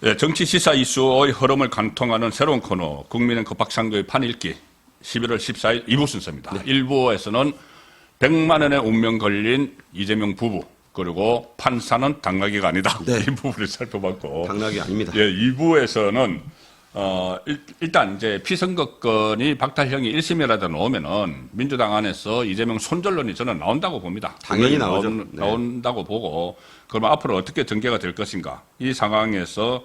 예, 정치 시사 이슈의 흐름을 관통하는 새로운 코너 국민의 급박상도의 판읽기 11월 14일 2부 순서입니다. 네. 1부에서는 100만 원의 운명 걸린 이재명 부부 그리고 판사는 당나귀가 아니다. 네. 이 부분을 살펴봤고 당나귀 아닙니다. 예, 2부에서는 일단 이제 피선거권이 박탈형이 1심이라도 나오면은 민주당 안에서 이재명 손절론이 저는 나온다고 봅니다. 당연히 나오죠. 나온다고 보고 그러면 앞으로 어떻게 전개가 될 것인가. 이 상황에서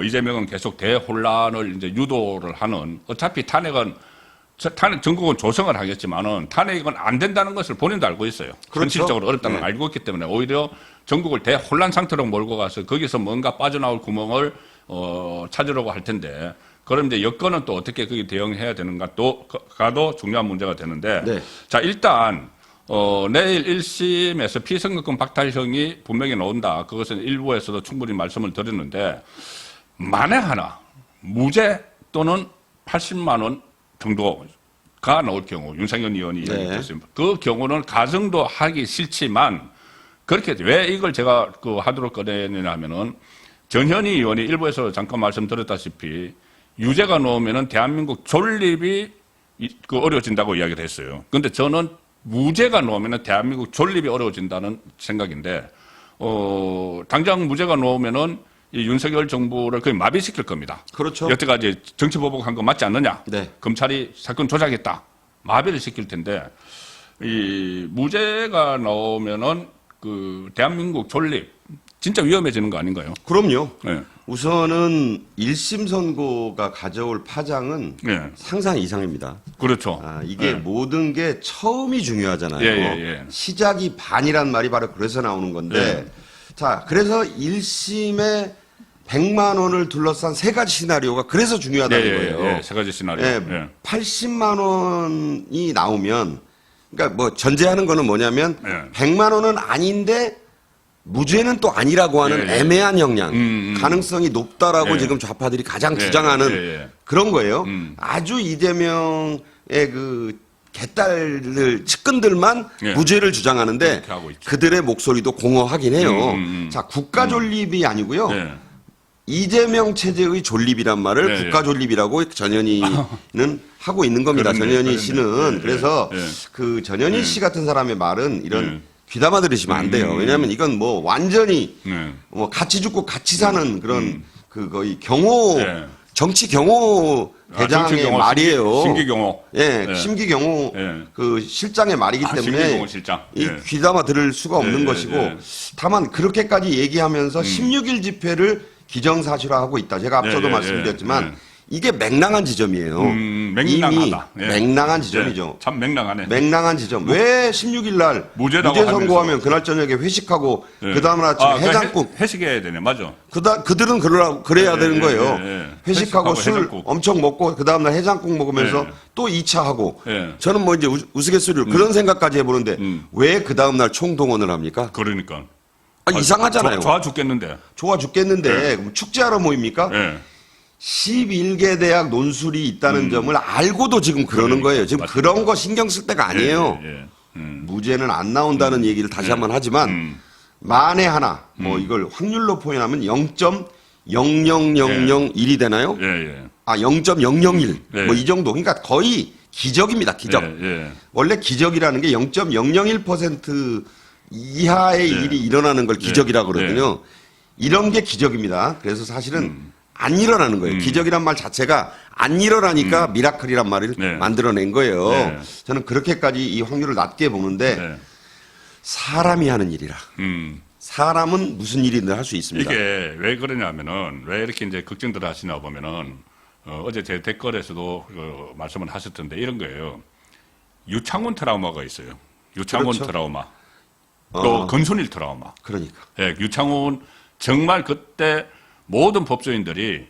이재명은 계속 대혼란을 이제 유도를 하는 어차피 탄핵 전국은 조성을 하겠지만은 탄핵은 안 된다는 것을 본인도 알고 있어요. 그렇죠. 현실적으로 어렵다는 걸 알고 있기 때문에 오히려 전국을 대혼란 상태로 몰고 가서 거기서 뭔가 빠져나올 구멍을 찾으려고 할 텐데 그럼 이제 여건은 또 어떻게 거기 대응해야 되는가 가도 중요한 문제가 되는데 네. 자 일단 내일 1심에서 피선거권 박탈형이 분명히 나온다. 그것은 일부에서도 충분히 말씀을 드렸는데 만에 하나 무죄 또는 80만 원 정도가 나올 경우 윤상현 의원이 이야기했습니다. 그 경우는 가정도 하기 싫지만 그렇게 왜 이걸 제가 하도록 꺼내느냐 하면은 전현희 의원이 일부에서 잠깐 말씀드렸다시피 유죄가 나오면은 대한민국 존립이 어려워진다고 이야기를 했어요. 그런데 저는 무죄가 나오면은 대한민국 존립이 어려워진다는 생각인데 당장 무죄가 나오면은 이 윤석열 정부를 거의 마비시킬 겁니다. 그렇죠. 여태까지 정치보복한 거 맞지 않느냐? 네. 검찰이 사건 조작했다. 마비를 시킬 텐데 이 무죄가 나오면은 대한민국 존립 진짜 위험해지는 거 아닌가요? 그럼요. 네. 우선은 1심 선고가 가져올 파장은 네. 상상 이상입니다. 그렇죠. 이게 네. 모든 게 처음이 중요하잖아요. 예. 시작이 반이란 말이 바로 그래서 나오는 건데 자, 그래서 1심에 100만 원을 둘러싼 세 가지 시나리오가 그래서 중요하다는 거예요. 세 가지 시나리오. 예, 80만 원이 나오면 그러니까 뭐 전제하는 거는 뭐냐면 100만 원은 아닌데 무죄는 또 아니라고 하는 애매한 형량, 가능성이 높다라고 지금 좌파들이 가장 주장하는 그런 거예요. 아주 이재명의 개딸들, 측근들만 무죄를 주장하는데 그들의 목소리도 공허하긴 해요. 자, 국가 존립이 아니고요. 이재명 체제의 존립이란 말을 국가 존립이라고 전현희는 하고 있는 겁니다. 전현희 씨는. 그래서 그 전현희 씨 같은 사람의 말은 이런 귀담아 들으시면 안 돼요. 왜냐하면 이건 뭐 완전히 뭐 같이 죽고 같이 사는 그런 거의 경호 정치 경호 대장의 경호, 말이에요. 심기경호. 심기경호 그 실장의 말이기 때문에 심기경호 실장. 이 귀담아 들을 수가 없는 것이고 다만 그렇게까지 얘기하면서 16일 집회를 기정사실화하고 있다. 제가 앞서도 말씀드렸지만 이게 맹랑한 지점이에요. 맹랑하다. 이미 맹랑한 지점이죠. 참 맹랑하네. 맹랑한 지점. 왜 16일 날 무죄 선고하면 그날 저녁에 회식하고 그 다음 날 아침에 해장국 회식해야 되네. 맞아. 그들은 그래야 되는 거예요. 회식하고 술 해장국. 엄청 먹고 그 다음 날 해장국 먹으면서 또 2차 하고 저는 뭐 이제 우스갯소리로 그런 생각까지 해보는데 왜 그 다음 날 총동원을 합니까? 그러니까. 이상하잖아요. 좋아 죽겠는데. 좋아 죽겠는데 그럼 축제하러 모입니까? 11개 대학 논술이 있다는 점을 알고도 지금 그러는 거예요. 지금 맞습니다. 그런 거 신경 쓸 때가 아니에요. 무죄는 안 나온다는 얘기를 다시 한번 하지만 만에 하나 뭐 이걸 확률로 표현하면 0.00001이 되나요? 0.001 뭐 이 정도. 그러니까 거의 기적입니다. 기적. 원래 기적이라는 게 0.001% 이하의 일이 일어나는 걸 기적이라고 그러거든요. 이런 게 기적입니다. 그래서 사실은 안 일어나는 거예요. 기적이란 말 자체가 안 일어나니까 미라클이란 말을 만들어낸 거예요. 저는 그렇게까지 이 확률을 낮게 보는데 사람이 하는 일이라. 사람은 무슨 일이든 할 수 있습니다. 이게 왜 그러냐면은 왜 이렇게 이제 걱정들 하시나 보면은 어제 제 댓글에서도 말씀을 하셨던데 이런 거예요. 유창훈 트라우마가 있어요. 유창훈 그렇죠. 트라우마. 또 건순일 트라우마. 그러니까. 유창훈 정말 그때 모든 법조인들이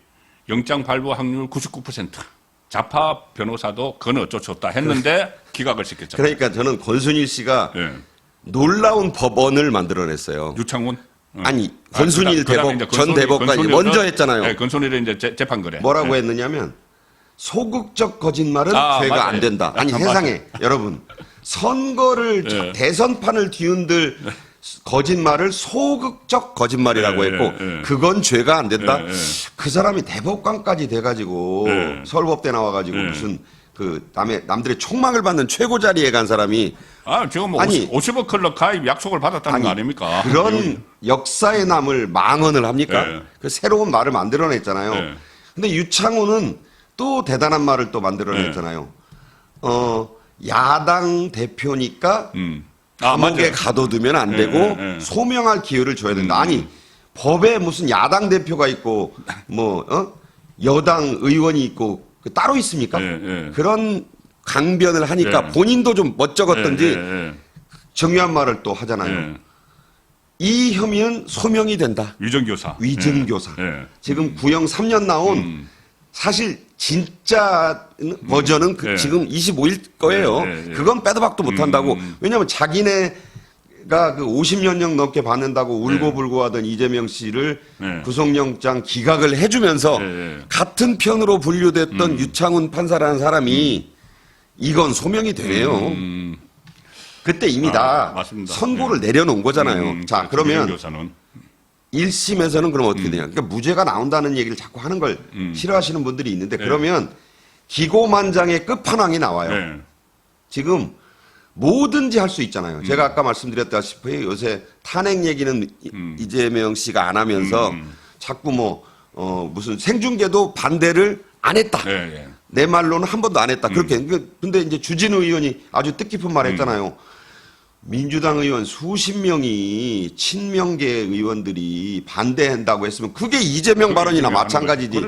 영장 발부 확률 99%. 좌파 변호사도 그건 어쩔 수 없다 했는데 기각을 시켰잖아요. 그러니까 저는 권순일 씨가 놀라운 법원을 만들어냈어요. 유창훈? 아니, 권순일 전 대법관이 먼저 했잖아요. 권순일은 이제 재판 거래. 뭐라고 했느냐면 소극적 거짓말은 죄가 안 된다. 아니 세상에 여러분 선거를 대선판을 뒤흔들 거짓말을 소극적 거짓말이라고 했고 그건 죄가 안 된다. 그 사람이 대법관까지 돼가지고 서울법대 나와가지고 무슨 그 남들의 총망을 받는 최고 자리에 간 사람이 지금 뭐 아니 50억 클럽 가입 약속을 받았다는 거 아닙니까? 그런 역사에 남을 망언을 합니까? 그 새로운 말을 만들어냈잖아요. 근데 유창훈은 또 대단한 말을 또 만들어냈잖아요. 야당 대표니까 감옥에 가둬두면 안 되고 소명할 기회를 줘야 된다. 아니 법에 무슨 야당 대표가 있고 뭐 여당 의원이 있고 따로 있습니까? 그런 강변을 하니까 본인도 좀 멋쩍었던지 정교한 말을 또 하잖아요. 이 혐의는 소명이 된다. 위정교사. 위증교사. 지금 구형 3년 나온 사실 진짜 버전은 지금 25일 거예요. 그건 빼도 박도 못한다고. 왜냐하면 자기네가 그 50년형 넘게 받는다고 울고불고 하던 이재명 씨를 구속영장 기각을 해주면서 같은 편으로 분류됐던 유창훈 판사라는 사람이 이건 소명이 되네요. 그때 이미 다 맞습니다. 선고를 내려놓은 거잖아요. 자, 그러면 교사는 1심에서는 그럼 어떻게 되냐. 그러니까 무죄가 나온다는 얘기를 자꾸 하는 걸 싫어하시는 분들이 있는데 그러면 기고만장의 끝판왕이 나와요. 지금 뭐든지 할 수 있잖아요. 제가 아까 말씀드렸다시피 요새 탄핵 얘기는 이재명 씨가 안 하면서 자꾸 무슨 생중계도 반대를 안 했다. 내 말로는 한 번도 안 했다. 그렇게. 근데 이제 주진우 의원이 아주 뜻깊은 말 했잖아요. 민주당 의원 수십 명이 친명계 의원들이 반대한다고 했으면 그게 이재명 발언이나 마찬가지지.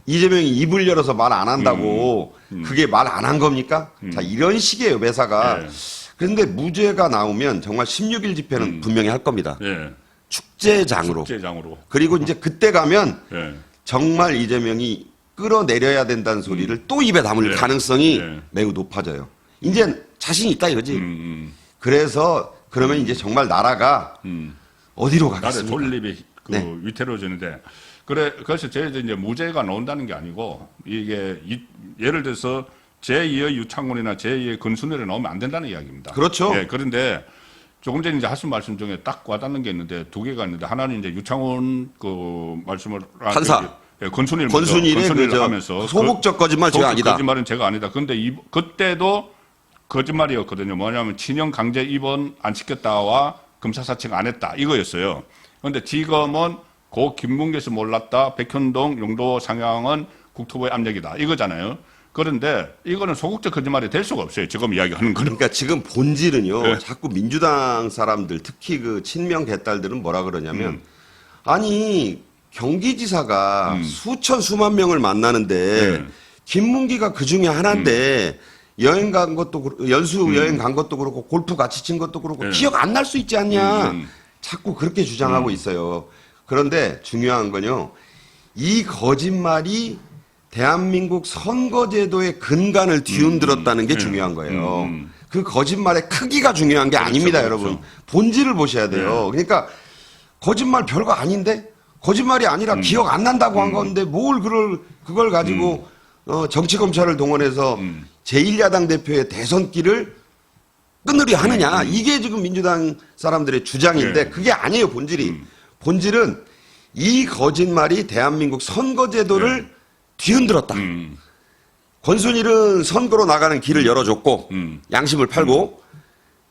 이재명이 입을 열어서 말 안 한다고 그게 말 안 한 겁니까? 자, 이런 식이에요, 매사가. 그런데 무죄가 나오면 정말 16일 집회는 분명히 할 겁니다. 축제장으로. 그리고 이제 그때 가면 정말 이재명이 끌어내려야 된다는 소리를 또 입에 담을 가능성이 매우 높아져요. 이제 자신 있다 이거지. 그래서 그러면 이제 정말 나라가 어디로 가겠습니까? 나라 존립이 위태로워지는데 그래서 이제 무죄가 나온다는 게 아니고 이게 예를 들어서 제2의 유창훈이나 제2의 권순일이 나오면 안 된다는 이야기입니다. 그렇죠. 그런데 조금 전에 이제 하신 말씀 중에 딱 와닿는 게 있는데 두 개가 있는데 하나는 이제 유창훈 그 말씀을 판사. 권순일을 하면서 소극적 거짓말 제가 아니다. 거짓말은 제가 아니다. 근데 그때도 거짓말이었거든요. 뭐냐면 친형 강제 입원 안 시켰다와 검사 사칭 안 했다 이거였어요. 그런데 지금은 고 김문계에서 몰랐다. 백현동 용도 상향은 국토부의 압력이다 이거잖아요. 그런데 이거는 소극적 거짓말이 될 수가 없어요. 지금 이야기하는 거는. 그러니까 지금 본질은요. 자꾸 민주당 사람들 특히 그 친명 개딸들은 뭐라 그러냐면 아니 경기지사가 수천 수만 명을 만나는데 김문기가 그 중에 하나인데 여행 간 것도 연수 여행 간 것도 그렇고 골프 같이 친 것도 그렇고 기억 안 날 수 있지 않냐. 자꾸 그렇게 주장하고 있어요. 그런데 중요한 건요. 이 거짓말이 대한민국 선거제도의 근간을 뒤흔들었다는 게 중요한 거예요. 그 거짓말의 크기가 중요한 게 아닙니다, 여러분. 본질을 보셔야 돼요. 그러니까 거짓말 별거 아닌데 거짓말이 아니라 기억 안 난다고 한 건데 뭘 그걸 가지고 정치검찰을 동원해서 제1야당 대표의 대선길을 끊으려 하느냐. 이게 지금 민주당 사람들의 주장인데 그게 아니에요, 본질이. 본질은 이 거짓말이 대한민국 선거제도를 뒤흔들었다. 권순일은 선거로 나가는 길을 열어줬고 양심을 팔고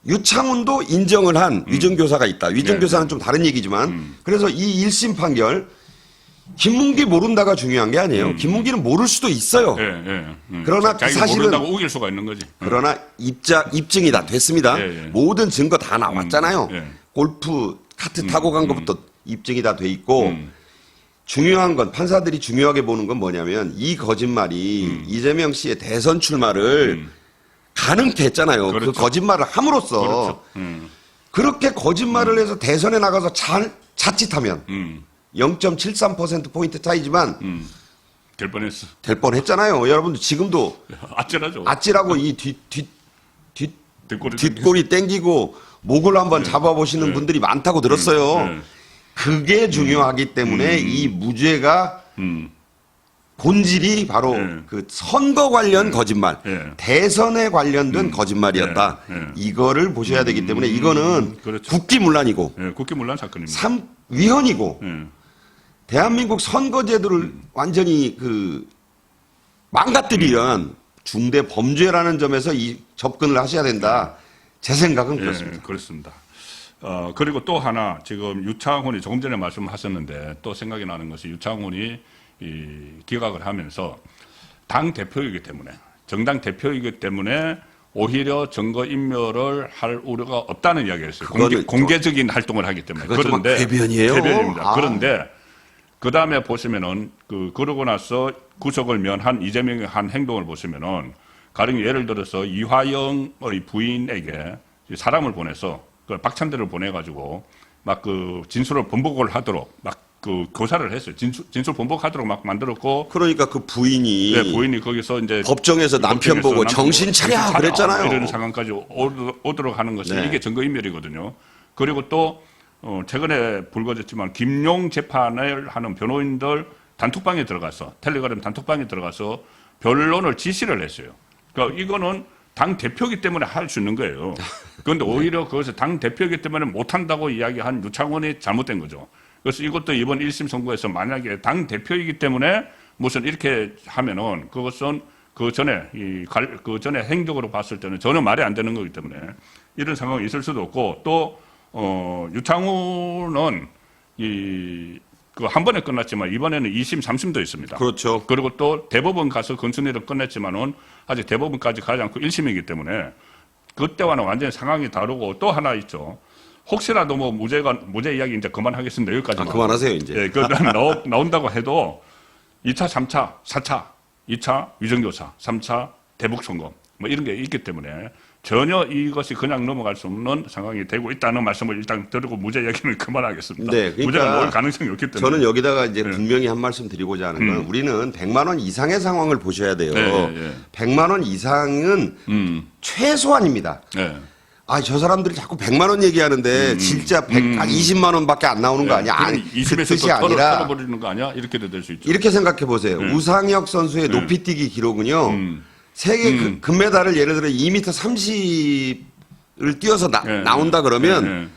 유창훈도 인정을 한 위정교사가 있다. 위정교사는 좀 다른 얘기지만 그래서 이 1심 판결 김문기 모른다가 중요한 게 아니에요. 김문기는 모를 수도 있어요. 그러나 그 사실은 모른다고 우길 수가 있는 거지. 그러나 입증이 다 됐습니다. 모든 증거 다 나왔잖아요. 골프 카트 타고 간 것부터 입증이 다 돼 있고 중요한 건 판사들이 중요하게 보는 건 뭐냐면 이 거짓말이 이재명 씨의 대선 출마를 가능케 했잖아요. 그렇죠. 그 거짓말을 함으로써 그렇게 거짓말을 해서 대선에 나가서 자칫하면 0.73%포인트 차이지만 될 뻔했어. 될 뻔했잖아요. 여러분들 지금도 아찔하죠. 아찔하고 이 뒷골이 땡기고 목을 한번 잡아보시는 분들이 많다고 들었어요. 그게 중요하기 때문에 이 무죄가 본질이 바로 그 선거 관련 거짓말, 대선에 관련된 거짓말이었다. 이거를 보셔야 되기 때문에 이거는 그렇죠. 국기문란이고, 국기문란 사건입니다. 위헌이고, 대한민국 선거제도를 완전히 그 망가뜨리려는 중대 범죄라는 점에서 이 접근을 하셔야 된다. 제 생각은 그렇습니다. 그렇습니다. 그리고 또 하나 지금 유창훈이 조금 전에 말씀하셨는데 또 생각이 나는 것이 유창훈이 기각을 하면서 당 대표이기 때문에 정당 대표이기 때문에 오히려 증거인멸을 할 우려가 없다는 이야기를 했어요. 공개적인 활동을 하기 때문에. 그런데 궤변이에요. 궤변입니다. 그런데 그 다음에 보시면은 그러고 나서 구속을 면한 이재명의 한 행동을 보시면은 가령 예를 들어서 이화영의 부인에게 사람을 보내서 그 박찬대를 보내가지고 막 그 진술을 번복을 하도록 막 그 교사를 했어요. 진술 번복하도록 막 만들었고. 그러니까 그 부인이 거기서 이제 법정에서 남편 보고 정신 차려 그랬잖아요. 이런 상황까지 오도록 하는 것이 이게 증거인멸이거든요. 그리고 또 최근에 불거졌지만 김용 재판을 하는 변호인들 단톡방에 들어가서 텔레그램 단톡방에 들어가서 변론을 지시를 했어요. 그러니까 이거는 당 대표이기 때문에 할 수 있는 거예요. 그런데 오히려 그것을 당 대표이기 때문에 못한다고 이야기한 유창훈이 잘못된 거죠. 그래서 이것도 이번 1심 선고에서 만약에 당 대표이기 때문에 무슨 이렇게 하면은 그것은 그 전에 행적으로 봤을 때는 전혀 말이 안 되는 거기 때문에 이런 상황이 있을 수도 없고 또 유창훈은 그 한 번에 끝났지만 이번에는 2심, 3심도 있습니다. 그렇죠. 그리고 또 대법원 가서 건순위를 끝냈지만은 아직 대법원까지 가지 않고 1심이기 때문에 그때와는 완전히 상황이 다르고 또 하나 있죠. 혹시라도 뭐 무죄 이야기 이제 그만하겠습니다. 여기까지만. 그만하세요, 이제. 예, 나온다고 해도 2차, 3차, 4차, 2차 위정교사, 3차 대북송금 뭐 이런 게 있기 때문에 전혀 이것이 그냥 넘어갈 수 없는 상황이 되고 있다는 말씀을 일단 드리고 무죄 이야기는 그만하겠습니다. 네, 그러니까 무죄가 나올 가능성이 없기 때문에. 저는 여기다가 이제 분명히 한 말씀 드리고자 하는 건 우리는 100만 원 이상의 상황을 보셔야 돼요. 100만 원 이상은 최소한입니다. 저 사람들이 자꾸 100만 원 얘기하는데 진짜 20만 원밖에 안 나오는 거 아니야? 아니, 그 뜻이 아니라 털어버리는 거 아니야? 이렇게 될 수 있죠. 이렇게 생각해 보세요. 우상혁 선수의 높이뛰기 기록은요. 세계 금메달을 예를 들어 2m 30을 뛰어서 나온다 그러면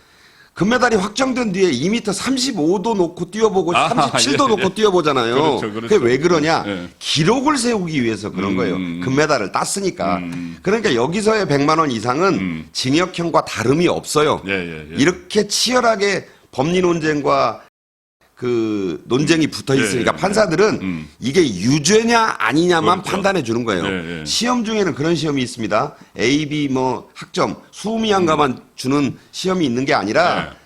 금메달이 확정된 뒤에 2m 35도 놓고 뛰어보고 37도 놓고 뛰어보잖아요. 그렇죠. 그게 왜 그러냐? 기록을 세우기 위해서 그런 거예요. 금메달을 땄으니까. 그러니까 여기서의 100만 원 이상은 징역형과 다름이 없어요. 이렇게 치열하게 법리 논쟁과 그 논쟁이 붙어 있으니까 판사들은 이게 유죄냐 아니냐만 판단해 주는 거예요. 시험 중에는 그런 시험이 있습니다. A, B 뭐 학점, 수미양가만 주는 시험이 있는 게 아니라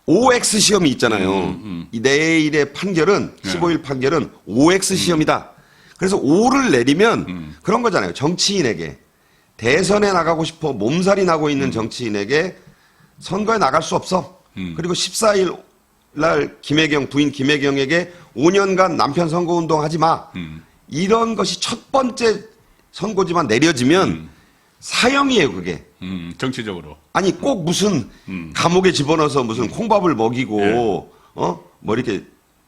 OX 시험이 있잖아요. 이 내일의 판결은 15일 판결은 OX 시험이다. 그래서 O를 내리면 그런 거잖아요. 정치인에게 대선에 나가고 싶어 몸살이 나고 있는 정치인에게 선거에 나갈 수 없어. 그리고 14일 날 부인 김혜경에게 5년간 남편 선거운동 하지 마. 이런 것이 첫 번째 선고지만 내려지면 사형이에요, 그게. 정치적으로. 아니, 꼭 무슨 감옥에 집어넣어서 무슨 콩밥을 먹이고, 뭐 이렇게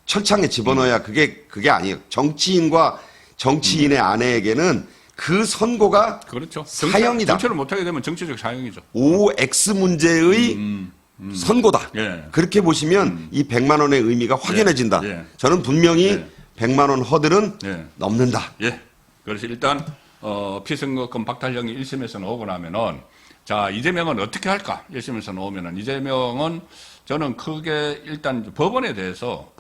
철창에 집어넣어야 그게 아니에요. 정치인과 정치인의 아내에게는 그 선고가 그렇죠. 사형이다. 정치를 못하게 되면 정치적 사형이죠. OX 문제의 선고다. 그렇게 보시면 이 100만 원의 의미가 확연해진다. 저는 분명히 100만 원 허들은 넘는다. 그래서 일단 피선거권 박탈형이 1심에서 나오고 나면은 자 이재명은 어떻게 할까? 1심에서 나오면은 이재명은 저는 크게 일단 법원에 대해서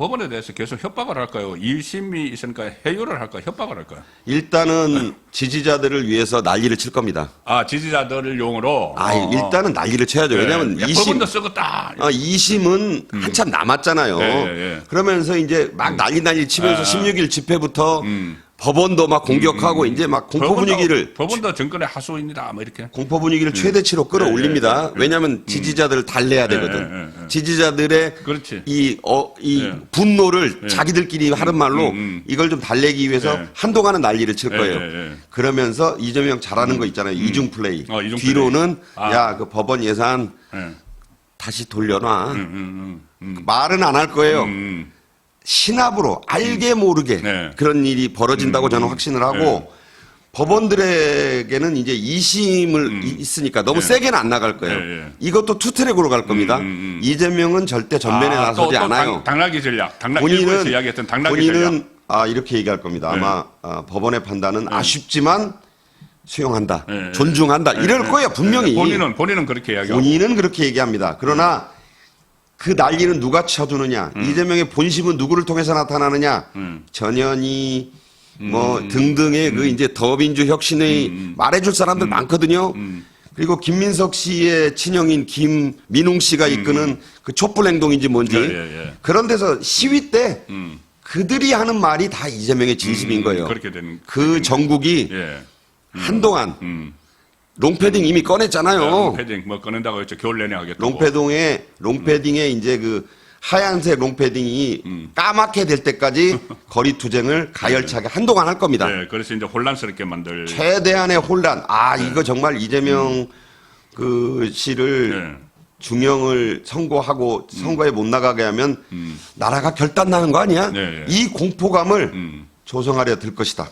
계속 협박을 할까요? 2심이 있으니까 해유를 할까요? 협박을 할까요? 일단은 지지자들을 위해서 난리를 칠 겁니다. 지지자들을 용으로? 일단은 난리를 쳐야죠. 왜냐하면 2심. 썩었다. 2심은 한참 남았잖아요. 그러면서 이제 막 난리 치면서 16일 집회부터 법원도 막 공격하고 이제 막 공포 분위기를 법원도 정권의 하수인이다 뭐 이렇게 공포 분위기를 최대치로 끌어올립니다. 왜냐하면 지지자들을 달래야 되거든. 지지자들의 이 분노를 자기들끼리 하는 말로 이걸 좀 달래기 위해서 한동안은 난리를 칠 거예요. 그러면서 이재명 잘하는 거 있잖아요. 이중 플레이. 뒤로는 야, 그 법원 예산 다시 돌려놔. 말은 안 할 거예요. 신압으로 알게 모르게 네. 그런 일이 벌어진다고 저는 확신을 하고 네. 법원들에게는 이제 2심을 있으니까 너무 세게는 안 나갈 거예요. 네. 이것도 투트랙으로 갈 겁니다. 이재명은 절대 전면에 나서지 않아요. 당락이 전략. 일부에서 이야기했던 당락이 전략. 본인은 이렇게 얘기할 겁니다. 아마 법원의 판단은 아쉽지만 수용한다, 존중한다 이럴 거예요 분명히. 본인은 그렇게 이야기하고. 본인은 그렇게 얘기합니다. 그러나 그 난리는 누가 쳐주느냐? 이재명의 본심은 누구를 통해서 나타나느냐? 전현희 뭐 등등의 그 이제 더민주 혁신의 말해줄 사람들 많거든요. 그리고 김민석 씨의 친형인 김민웅 씨가 이끄는 그 촛불 행동인지 뭔지 그런 데서 시위 때 그들이 하는 말이 다 이재명의 진심인 거예요. 그렇게 되는 그 정국이 한동안 롱패딩 이미 꺼냈잖아요. 롱패딩 뭐 꺼낸다고 했죠. 겨울 내내 하겠다고. 롱패딩에 이제 그 하얀색 롱패딩이 까맣게 될 때까지 거리 투쟁을 가열차게 한동안 할 겁니다. 네, 그래서 이제 혼란스럽게 만들. 최대한의 혼란. 이거 정말 이재명 그 씨를 중형을 선고하고 선거에 못 나가게 하면 나라가 결단 나는 거 아니야? 이 공포감을 조성하려 들 것이다.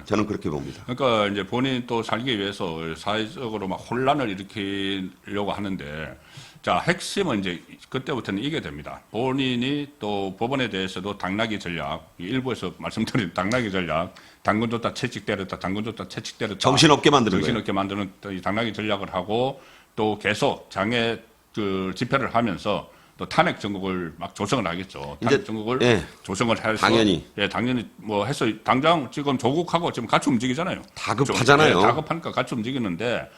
저는 그렇게 봅니다. 그러니까 이제 본인 또 살기 위해서 사회적으로 막 혼란을 일으키려고 하는데, 자, 핵심은 이제 그때부터는 이게 됩니다. 본인이 또 법원에 대해서도 당락이 전략, 일부에서 말씀드린 당락이 전략, 당근 줬다 채찍 때렸다, 당근 줬다 채찍 때렸다. 정신없게 만드는 거예요. 정신없게 만드는 이 당락이 전략을 하고 또 계속 장애 그 집회를 하면서 또 탄핵 정국을 막 조성을 하겠죠. 탄핵 정국을 조성을 해서 당연히 당연히 뭐 해서 당장 지금 조국하고 지금 같이 움직이잖아요. 다급하잖아요. 다급하니까 같이 움직이는데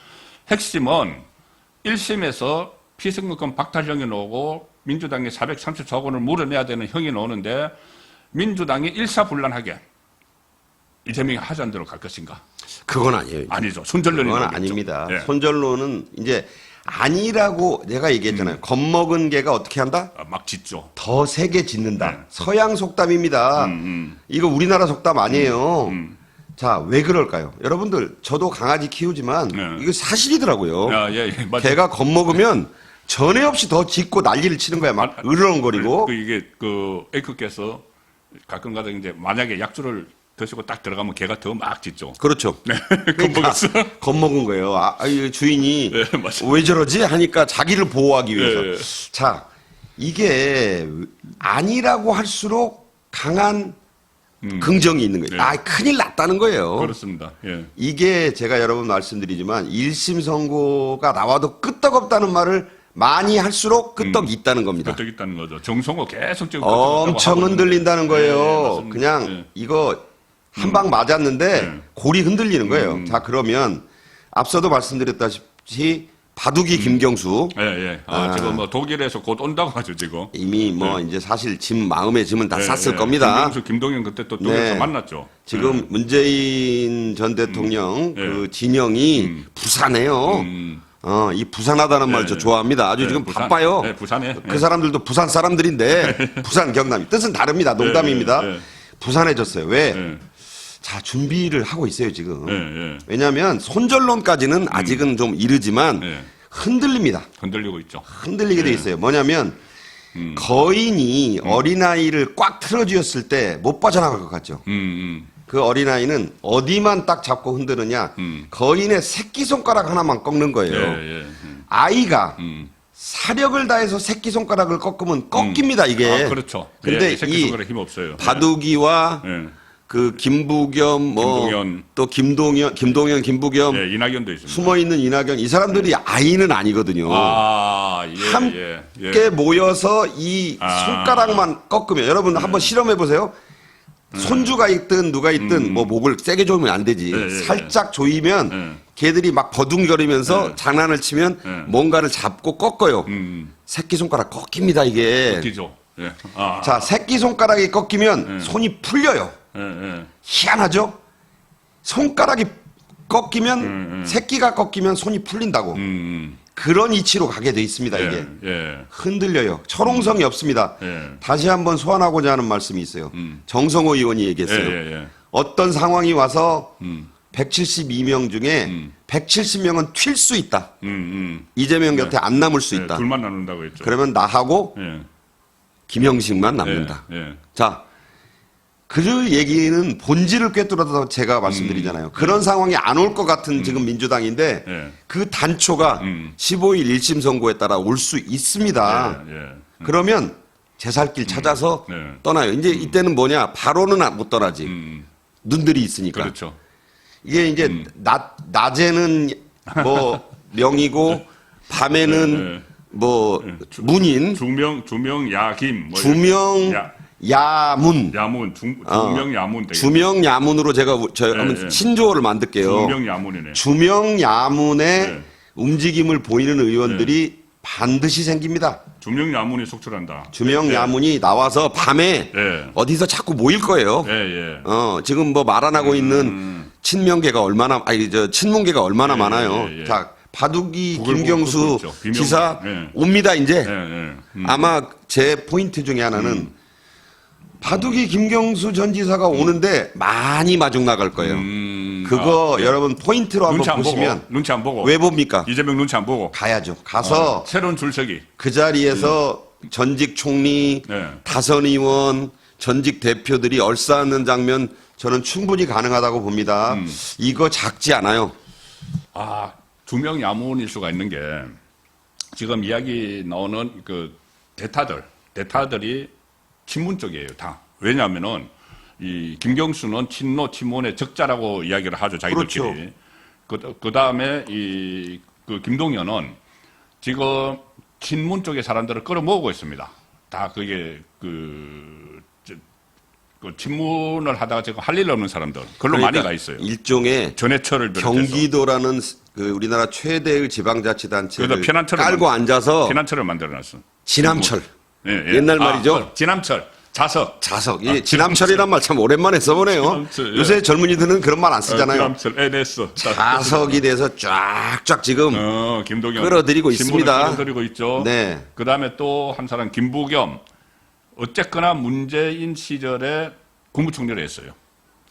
핵심은 1심에서 피선거권 박탈형이 나오고 민주당이 434억 원을 물어내야 되는 형이 나오는데 민주당이 일사불란하게 이재명이 하자는 대로 갈 것인가? 그건 아니에요. 아니죠. 손절론이 그건 나오겠죠. 아닙니다. 손절론은 이제 아니라고 내가 얘기했잖아요. 겁먹은 개가 어떻게 한다? 막 짖죠. 더 세게 짖는다. 서양 속담입니다. 이거 우리나라 속담 아니에요. 자, 왜 그럴까요? 여러분들, 저도 강아지 키우지만 이거 사실이더라고요. 개가 겁먹으면 전에 없이 더 짖고 난리를 치는 거야. 막 으르렁거리고. 이게 그 에이크께서 가끔가다 이제 만약에 약주를 드시고 딱 들어가면 개가 더 막 짖죠. 그렇죠. 그러니까 겁먹은 거예요. 이 주인이 왜 저러지? 하니까 자기를 보호하기 위해서. 자, 이게 아니라고 할수록 강한 긍정이 있는 거예요. 큰일 났다는 거예요. 그렇습니다. 이게 제가 여러분 말씀드리지만 1심 선고가 나와도 끄떡없다는 말을 많이 할수록 끄떡이 있다는 겁니다. 끄떡 있다는 거죠. 정성호 계속 지금 엄청 흔들린다는 거예요. 그냥 이거 한 방 맞았는데 골이 흔들리는 거예요. 자, 그러면 앞서도 말씀드렸다시피 바둑이 김경수. 지금 뭐 독일에서 곧 온다고 하죠, 지금. 이미 뭐 이제 사실 마음의 짐은 다 쌌을 겁니다. 김경수, 김동연 그때 또 독일에서 만났죠. 지금 문재인 전 대통령 그 진영이 부산해요. 이 부산하다는 말 저 좋아합니다. 아주 지금 부산, 바빠요. 부산에. 그 사람들도 부산 사람들인데 부산 경남 뜻은 다릅니다. 농담입니다. 부산해졌어요. 왜? 자, 준비를 하고 있어요, 지금. 왜냐하면 손절론까지는 아직은 좀 이르지만 흔들립니다. 흔들리고 있죠. 흔들리게 돼 있어요. 뭐냐면 거인이 어린아이를 꽉 틀어쥐었을 때 못 빠져나갈 것 같죠. 그 어린아이는 어디만 딱 잡고 흔드느냐. 거인의 새끼손가락 하나만 꺾는 거예요. 아이가 사력을 다해서 새끼손가락을 꺾으면 꺾입니다, 이게. 그렇죠. 근데 새끼손가락 힘 없어요. 바둑이와 그 김부겸 또 김동연, 김부겸 이낙연도 있습니다. 숨어 있는 이낙연 이 사람들이 아이는 아니거든요. 함께 모여서 이 손가락만 꺾으면 여러분 한번 실험해 보세요. 손주가 있든 누가 있든 뭐 목을 세게 조이면 안 되지. 살짝 조이면 걔들이 막 버둥거리면서 장난을 치면 뭔가를 잡고 꺾어요. 새끼손가락 꺾입니다, 이게. 꺾이죠. 자, 새끼손가락이 꺾이면 손이 풀려요. 희한하죠? 손가락이 꺾이면 새끼가 꺾이면 손이 풀린다고. 그런 이치로 가게 돼 있습니다, 이게. 흔들려요. 철옹성이 없습니다. 다시 한번 소환하고자 하는 말씀이 있어요. 정성호 의원이 얘기했어요. 어떤 상황이 와서 172명 중에 170명은 튈 수 있다. 이재명 곁에 안 남을 수 있다. 둘만 남는다고 했죠. 그러면 나하고 김형식만 남는다. 자, 그 얘기는 본질을 꿰뚫어서 제가 말씀드리잖아요. 그런 상황이 안 올 것 같은 지금 민주당인데 그 단초가 15일 1심 선고에 따라 올 수 있습니다. 그러면 제 살 길 찾아서 떠나요. 이제 이때는 뭐냐? 바로는 못 떠나지. 눈들이 있으니까. 그렇죠. 이게 이제 낮에는 뭐 명이고 밤에는 뭐 문인, 주명 야김, 뭐 주명 야문, 주명 야문 되겠네. 주명 야문으로 제가 한번 신조어를 만들게요. 주명 야문이네. 주명 야문의 움직임을 보이는 의원들이 반드시 생깁니다. 주명 야문이 속출한다. 주명 야문이 나와서 밤에 어디서 자꾸 모일 거예요. 지금 뭐 말 안 하고 있는 친명계가 얼마나, 친문계가 얼마나 많아요. 자, 바둑이 김경수 지사 옵니다, 이제. 아마 제 포인트 중에 하나는 바둑이 김경수 전 지사가 오는데 많이 마중 나갈 거예요. 그거 여러분 포인트로 한번 보시면. 눈치 안 보고. 왜 봅니까? 이재명 눈치 안 보고. 가야죠. 가서. 새로운 줄서기. 그 자리에서 전직 총리, 다선 의원, 전직 대표들이 얼싸는 장면 저는 충분히 가능하다고 봅니다. 이거 작지 않아요. 주명 야문일 수가 있는 게 지금 이야기 나오는 그 대타들이 친문 쪽이에요, 다. 왜냐하면은 이 김경수는 친노 친문의 적자라고 이야기를 하죠, 자기들끼리. 그렇죠. 그 다음에 그 김동연은 지금 친문 쪽의 사람들을 끌어모으고 있습니다. 다 그게 그 친문을 하다가 지금 할 일 없는 사람들, 그걸로 그러니까 많이 가 있어요. 일종의 전해철을 비롯해서. 경기도라는 그 우리나라 최대의 지방자치단체를 피난처를 깔고 앉아서 피난처를 만들어놨어. 진함철. 옛날 말이죠. 진함철. 자석. 진함철이란 말 참 오랜만에 써보네요. 요새 젊은이들은 그런 말 안 쓰잖아요. 진함철, NS. 자석이 돼서 쫙쫙 지금 김동연 끌어들이고 있습니다. 끌어들이고 있죠. 네. 그 다음에 또 한 사람 김부겸. 어쨌거나 문재인 시절에 국무총리를 했어요.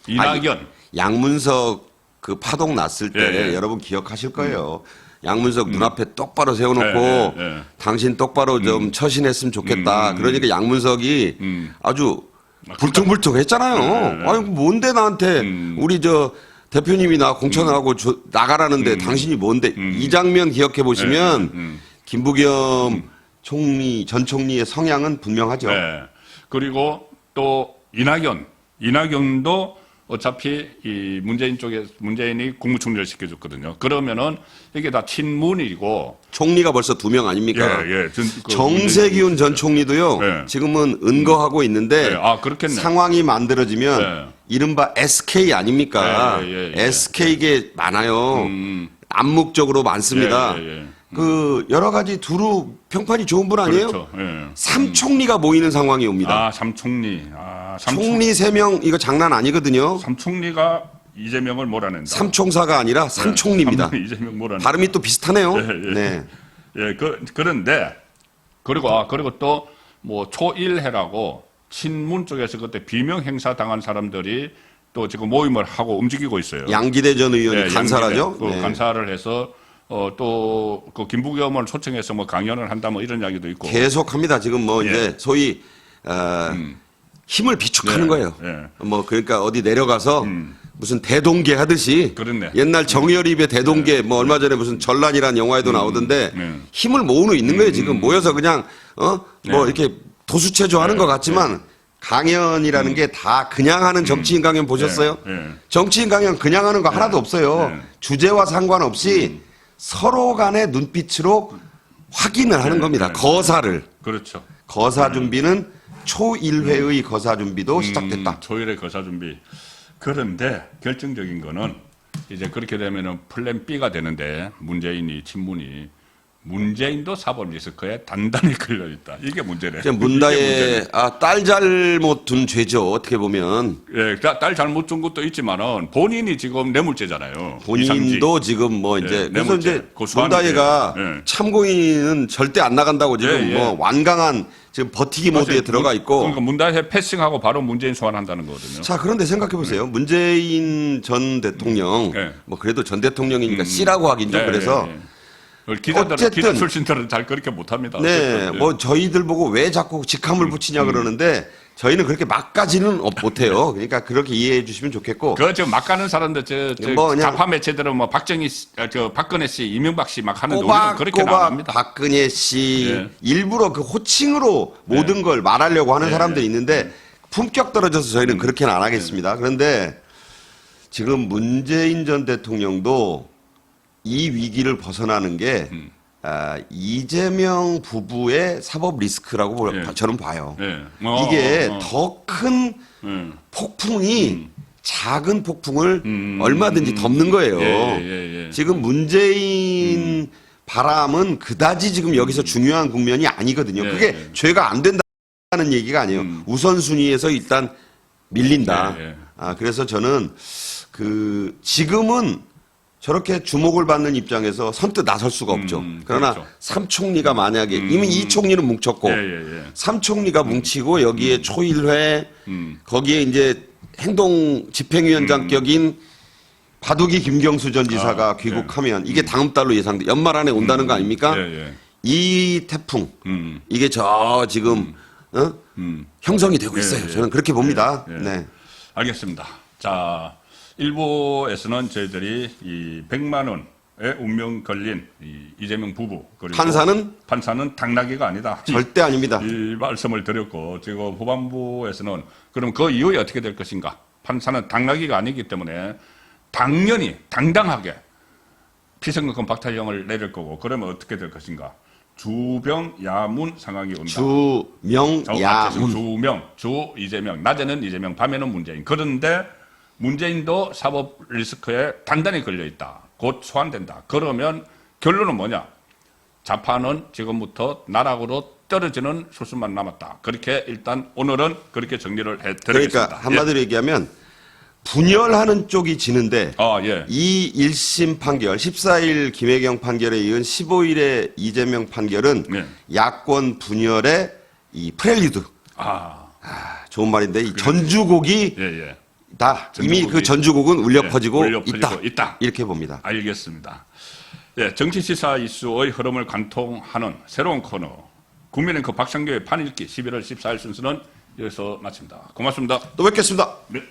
이낙연. 양문석 그 파동 났을 때 여러분 기억하실 거예요. 양문석 눈앞에 똑바로 세워놓고 당신 똑바로 좀 처신했으면 좋겠다. 그러니까 양문석이 아주 불퉁불퉁했잖아요. 아니 뭔데 나한테 우리 대표님이 나 공천하고 나가라는데 당신이 뭔데 이 장면 기억해 보시면 김부겸 전 총리의 성향은 분명하죠. 그리고 또 이낙연도 어차피 이 문재인이 국무총리를 시켜줬거든요. 그러면은 이게 다 친문이고. 총리가 벌써 2명 아닙니까? 그 정세균 전 총리도요. 지금은 은거하고 있는데 그렇겠네. 상황이 만들어지면 이른바 SK 아닙니까? SK계 많아요. 암묵적으로 많습니다. 그 여러 가지 두루 평판이 좋은 분 아니에요? 그렇죠. 3총리가 모이는 상황이 옵니다. 3총리. 총리 3명 이거 장난 아니거든요. 3총리가 이재명을 몰아낸다. 3총사가 아니라 3총리입니다. 이재명 몰아낸다. 발음이 또 비슷하네요. 네. 그런데 그리고 또 뭐 초일해라고 친문 쪽에서 그때 비명 행사 당한 사람들이 또 지금 모임을 하고 움직이고 있어요. 양기대 전 의원이 간사라죠. 간사를 해서 또 그 김부겸을 초청해서 뭐 강연을 한다 뭐 이런 이야기도 있고. 계속합니다. 지금 뭐 이제 소위 힘을 비축하는 거예요. 뭐 그러니까 어디 내려가서 무슨 대동계 하듯이 옛날 정여립의 대동계 뭐 얼마 전에 무슨 전란이라는 영화에도 나오던데 힘을 모으고 있는 거예요. 지금 모여서 그냥 뭐 이렇게 도수체조 하는 것 같지만 강연이라는 게 다 그냥 하는 정치인 강연 보셨어요? 정치인 강연 그냥 하는 거 하나도 없어요. 주제와 상관없이 서로 간의 눈빛으로 확인을 하는 겁니다. 거사를. 그렇죠. 거사 준비는 초1회의 거사 준비도 시작됐다. 초일의 거사 준비. 그런데 결정적인 거는 이제 그렇게 되면은 플랜 B가 되는데 문재인이 친문이 문재인도 사법 리스크에 단단히 걸려 있다. 이게 문제네. 문다의 딸 잘못 둔 죄죠. 어떻게 보면. 딸 잘못 둔 것도 있지만은 본인이 지금 뇌물죄잖아요. 본인도 이상지. 지금 뭐 이제 그래서 이제 고소하는데. 문다혜가 참고인은 절대 안 나간다고 지금 뭐 완강한 지금 버티기 모드에 들어가 있고. 그러니까 문다혜 패싱하고 바로 문재인 소환한다는 거거든요. 자, 그런데 생각해 보세요. 문재인 전 대통령 뭐 그래도 전 대통령이니까 C라고 하긴 좀 그래서 기자들은 어쨌든 기자 출신들은 잘 그렇게 못합니다. 네, 어쨌든. 뭐 저희들 보고 왜 자꾸 직함을 붙이냐 그러는데 저희는 그렇게 막까지는 못해요. 그러니까 그렇게 이해해 주시면 좋겠고. 지금 막 가는 사람들 뭐 그냥 좌파 매체들은 뭐 박근혜 씨, 이명박 씨 막 하는데 우리는 그렇게는 안 합니다. 박근혜 씨 예. 일부러 그 호칭으로 모든 걸 말하려고 하는 사람들이 있는데 품격 떨어져서 저희는 그렇게는 안 하겠습니다. 그런데 지금 문재인 전 대통령도 이 위기를 벗어나는 게 이재명 부부의 사법 리스크라고 저는 봐요. 이게 더 큰 폭풍이 작은 폭풍을 얼마든지 덮는 거예요. 지금 문재인 바람은 그다지 지금 여기서 중요한 국면이 아니거든요. 그게 죄가 안 된다는 얘기가 아니에요. 우선순위에서 일단 밀린다. 그래서 저는 지금은 저렇게 주목을 받는 입장에서 선뜻 나설 수가 없죠. 그러나 그렇죠. 삼총리가 만약에 이미 이 총리는 뭉쳤고 삼총리가 뭉치고 여기에 초일회 거기에 이제 행동 집행위원장 격인 바둑이 김경수 전 지사가 귀국하면 이게 다음 달로 예상돼 연말 안에 온다는 거 아닙니까? 이 태풍 이게 지금 형성이 되고 있어요. 저는 그렇게 봅니다. 네. 알겠습니다. 자. 일부에서는 저희들이 이 100만 원의 운명 걸린 이재명 부부 그리고 판사는 당나귀가 아니다. 절대 아닙니다. 이 말씀을 드렸고 지금 후반부에서는 그럼 그 이후에 어떻게 될 것인가? 판사는 당나귀가 아니기 때문에 당연히 당당하게 피선거권 박탈형을 내릴 거고 그러면 어떻게 될 것인가? 주병야문 상황이 온다. 주명야문. 이재명. 낮에는 이재명, 밤에는 문재인. 그런데 문재인도 사법 리스크에 단단히 걸려 있다. 곧 소환된다. 그러면 결론은 뭐냐? 좌파는 지금부터 나락으로 떨어지는 수순만 남았다. 그렇게 일단 오늘은 그렇게 정리를 해드리겠습니다. 그러니까 한마디로 얘기하면 분열하는 쪽이 지는데 이 1심 판결 14일 김혜경 판결에 이은 15일의 이재명 판결은 야권 분열의 이 프렐리드. 좋은 말인데 이 전주곡이 이미 그 전주곡은 울려 퍼지고 있다. 이렇게 봅니다. 알겠습니다. 정치 시사 이슈의 흐름을 관통하는 새로운 코너 국민의힘 박상규의 판읽기 11월 14일 순서는 여기서 마칩니다. 고맙습니다. 또 뵙겠습니다. 네.